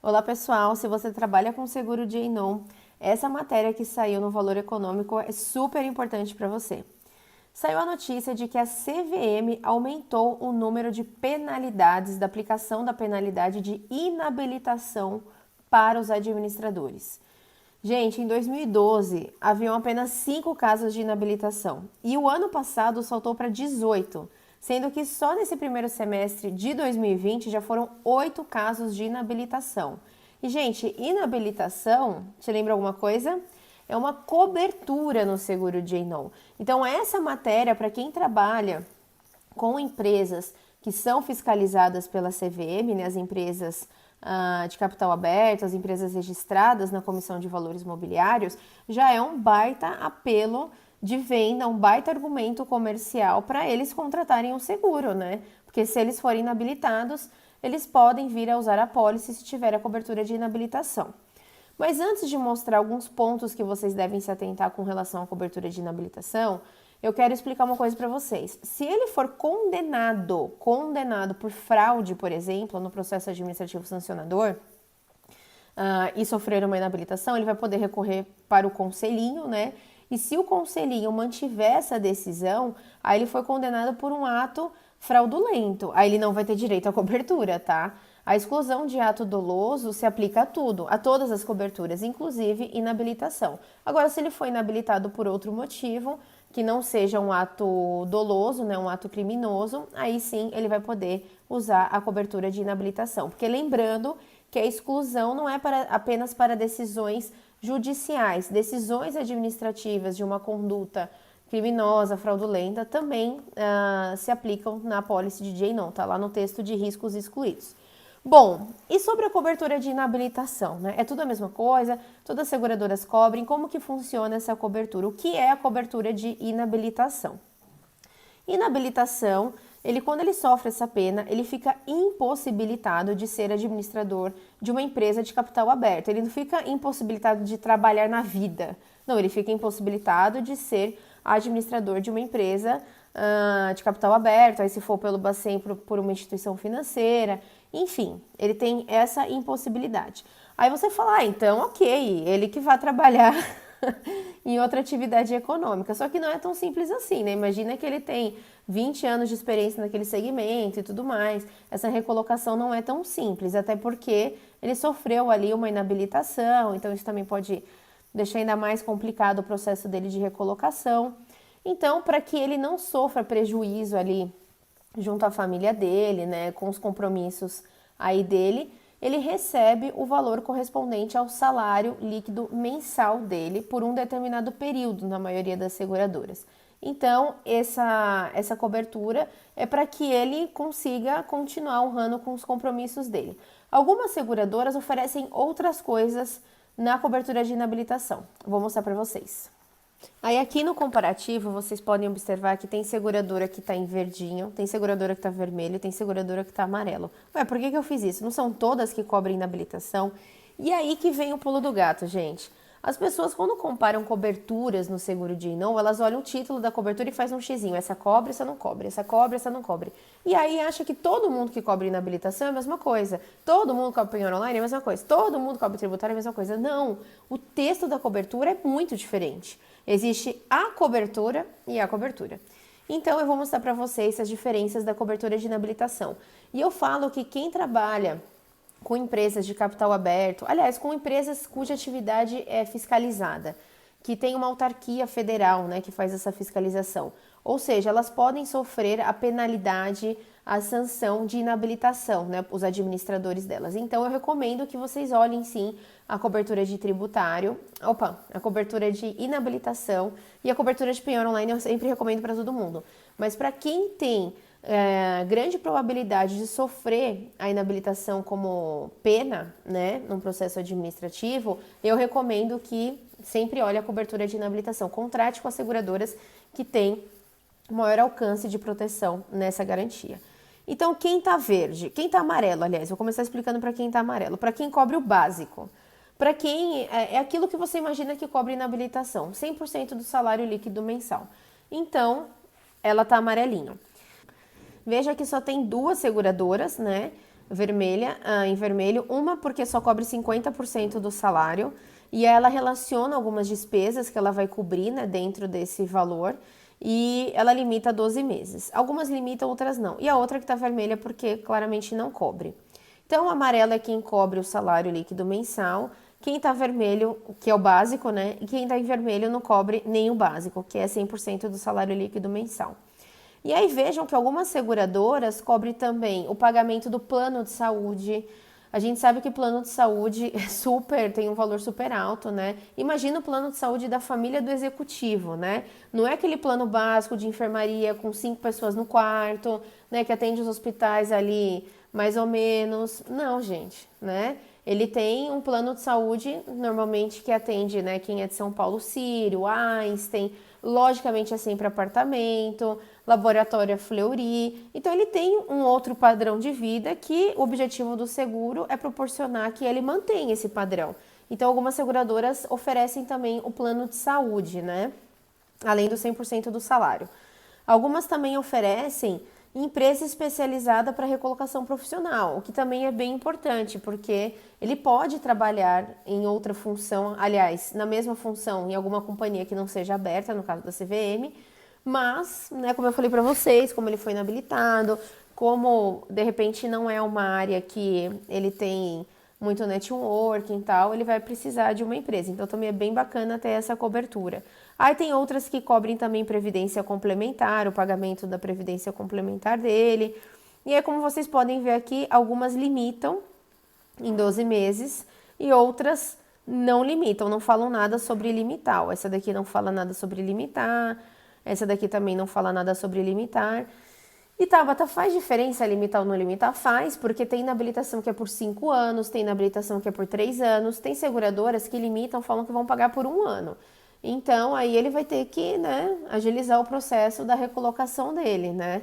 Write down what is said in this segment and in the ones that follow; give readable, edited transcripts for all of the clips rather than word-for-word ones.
Olá pessoal, se você trabalha com seguro de Enon, essa matéria que saiu no Valor Econômico é super importante para você. Saiu a notícia de que a CVM aumentou o número de penalidades, da aplicação da penalidade de inabilitação para os administradores. Gente, em 2012 haviam apenas 5 casos de inabilitação e o ano passado saltou para 18, sendo que só nesse primeiro semestre de 2020 já foram 8 casos de inabilitação. E, gente, inabilitação, te lembra alguma coisa? É uma cobertura no seguro de Enon. Então, essa matéria, para quem trabalha com empresas que são fiscalizadas pela CVM, né, as empresas de capital aberto, as empresas registradas na Comissão de Valores Mobiliários, já é um baita apelo de venda, um baita argumento comercial para eles contratarem um seguro, né? Porque se eles forem inabilitados, eles podem vir a usar a pólice se tiver a cobertura de inabilitação. Mas antes de mostrar alguns pontos que vocês devem se atentar com relação à cobertura de inabilitação, eu quero explicar uma coisa para vocês. Se ele for condenado por fraude, por exemplo, no processo administrativo sancionador, e sofrer uma inabilitação, ele vai poder recorrer para o conselhinho, né? E se o conselhinho mantiver essa decisão, aí ele foi condenado por um ato fraudulento. Aí ele não vai ter direito à cobertura, tá? A exclusão de ato doloso se aplica a tudo, a todas as coberturas, inclusive inabilitação. Agora, se ele foi inabilitado por outro motivo, que não seja um ato doloso, né, um ato criminoso, aí sim ele vai poder usar a cobertura de inabilitação. Porque lembrando que a exclusão não é apenas para decisões judiciais, decisões administrativas de uma conduta criminosa, fraudulenta, também se aplicam na apólice de Enon, tá lá no texto de riscos excluídos. Bom, e sobre a cobertura de inabilitação, né? É tudo a mesma coisa, todas as seguradoras cobrem, como que funciona essa cobertura? O que é a cobertura de inabilitação? Inabilitação, quando ele sofre essa pena, ele fica impossibilitado de ser administrador de uma empresa de capital aberto. Ele não fica impossibilitado de trabalhar na vida. Não, ele fica impossibilitado de ser administrador de uma empresa de capital aberto, aí se for pelo Bacen por uma instituição financeira, enfim, ele tem essa impossibilidade. Aí você fala, então ok, ele que vai trabalhar em outra atividade econômica. Só que não é tão simples assim, né? Imagina que ele tem 20 anos de experiência naquele segmento e tudo mais. Essa recolocação não é tão simples, até porque ele sofreu ali uma inabilitação, então isso também pode deixar ainda mais complicado o processo dele de recolocação. Então, para que ele não sofra prejuízo ali junto à família dele, né, com os compromissos aí dele, ele recebe o valor correspondente ao salário líquido mensal dele por um determinado período, na maioria das seguradoras. Então, essa cobertura é para que ele consiga continuar honrando com os compromissos dele. Algumas seguradoras oferecem outras coisas na cobertura de inabilitação. Vou mostrar para vocês. Aí aqui no comparativo, vocês podem observar que tem seguradora que tá em verdinho, tem seguradora que tá vermelho, tem seguradora que tá amarelo. Ué, por que eu fiz isso? Não são todas que cobrem inabilitação? E aí que vem o pulo do gato, gente. As pessoas, quando comparam coberturas no seguro de Enon, elas olham o título da cobertura e fazem um xizinho. Essa cobre, essa não cobre, essa cobre, essa não cobre. E aí acha que todo mundo que cobre inabilitação é a mesma coisa. Todo mundo que cobre penhor online é a mesma coisa. Todo mundo que cobre tributário é a mesma coisa. Não, o texto da cobertura é muito diferente. Existe a cobertura e a cobertura. Então, eu vou mostrar para vocês as diferenças da cobertura de inabilitação. E eu falo que quem trabalha com empresas de capital aberto, aliás, com empresas cuja atividade é fiscalizada, que tem uma autarquia federal, né, que faz essa fiscalização. Ou seja, elas podem sofrer a penalidade, a sanção de inabilitação, né, os administradores delas. Então, eu recomendo que vocês olhem, sim, a cobertura de tributário, a cobertura de inabilitação e a cobertura de penhor online eu sempre recomendo para todo mundo. Mas para quem tem grande probabilidade de sofrer a inabilitação como pena, né, num processo administrativo, eu recomendo que sempre olhe a cobertura de inabilitação. Contrate com as seguradoras que têm maior alcance de proteção nessa garantia. Então, quem tá verde, quem tá amarelo, aliás, vou começar explicando para quem tá amarelo, para quem cobre o básico. Para quem é aquilo que você imagina que cobre inabilitação, 100% do salário líquido mensal. Então, ela tá amarelinho. Veja que só tem 2 seguradoras, né? em vermelho, uma porque só cobre 50% do salário e ela relaciona algumas despesas que ela vai cobrir, né, dentro desse valor e ela limita a 12 meses. Algumas limitam, outras não. E a outra que está vermelha porque claramente não cobre. Então, o amarelo é quem cobre o salário líquido mensal. Quem está vermelho, que é o básico, né? E quem está em vermelho não cobre nem o básico, que é 100% do salário líquido mensal. E aí vejam que algumas seguradoras cobrem também o pagamento do plano de saúde. A gente sabe que plano de saúde tem um valor super alto, né? Imagina o plano de saúde da família do executivo, né? Não é aquele plano básico de enfermaria com 5 pessoas no quarto, né? Que atende os hospitais ali mais ou menos. Não, gente, né? Ele tem um plano de saúde, normalmente, que atende, né, quem é de São Paulo, Sírio, Einstein, logicamente é sempre apartamento, laboratório Fleury. Então, ele tem um outro padrão de vida que o objetivo do seguro é proporcionar que ele mantenha esse padrão. Então, algumas seguradoras oferecem também o plano de saúde, né, além do 100% do salário. Algumas também oferecem empresa especializada para recolocação profissional, o que também é bem importante, porque ele pode trabalhar em outra função, aliás, na mesma função em alguma companhia que não seja aberta, no caso da CVM, mas, né, como eu falei para vocês, como ele foi inabilitado, como de repente não é uma área que ele tem muito networking e tal, ele vai precisar de uma empresa. Então também é bem bacana ter essa cobertura. Aí tem outras que cobrem também previdência complementar, o pagamento da previdência complementar dele. E aí, como vocês podem ver aqui, algumas limitam em 12 meses e outras não limitam, não falam nada sobre limitar. Essa daqui não fala nada sobre limitar, essa daqui também não fala nada sobre limitar. E Tabata, faz diferença limitar ou não limitar? Faz, porque tem inabilitação que é por 5 anos, tem inabilitação que é por 3 anos, tem seguradoras que limitam, falam que vão pagar por 1 ano. Então, aí ele vai ter que, né, agilizar o processo da recolocação dele, né?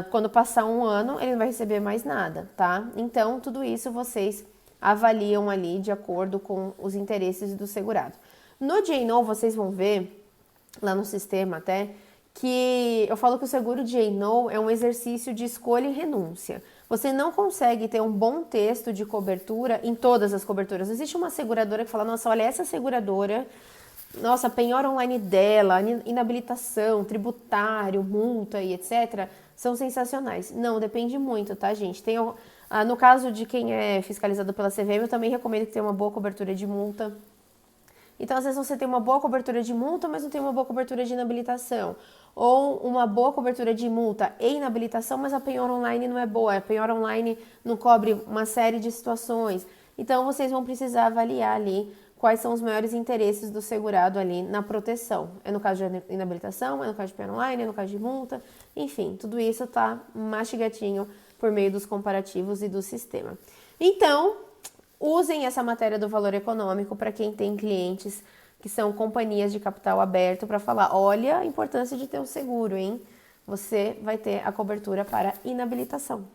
Quando passar 1 ano, ele não vai receber mais nada, tá? Então, tudo isso vocês avaliam ali de acordo com os interesses do segurado. No J-No, vocês vão ver, lá no sistema até, que eu falo que o seguro de J-No é um exercício de escolha e renúncia. Você não consegue ter um bom texto de cobertura em todas as coberturas. Existe uma seguradora que fala, nossa, olha, essa seguradora, nossa, penhora online dela, inabilitação, tributário, multa e etc., são sensacionais. Não, depende muito, tá, gente? No caso de quem é fiscalizado pela CVM, eu também recomendo que tenha uma boa cobertura de multa. Então, às vezes você tem uma boa cobertura de multa, mas não tem uma boa cobertura de inabilitação. Ou uma boa cobertura de multa e inabilitação, mas a penhora online não é boa. A penhora online não cobre uma série de situações. Então, vocês vão precisar avaliar ali quais são os maiores interesses do segurado ali na proteção. É no caso de inabilitação, é no caso de penhora online, é no caso de multa. Enfim, tudo isso tá mastigadinho por meio dos comparativos e do sistema. Então, usem essa matéria do valor econômico para quem tem clientes que são companhias de capital aberto para falar, olha a importância de ter um seguro, hein? Você vai ter a cobertura para inabilitação.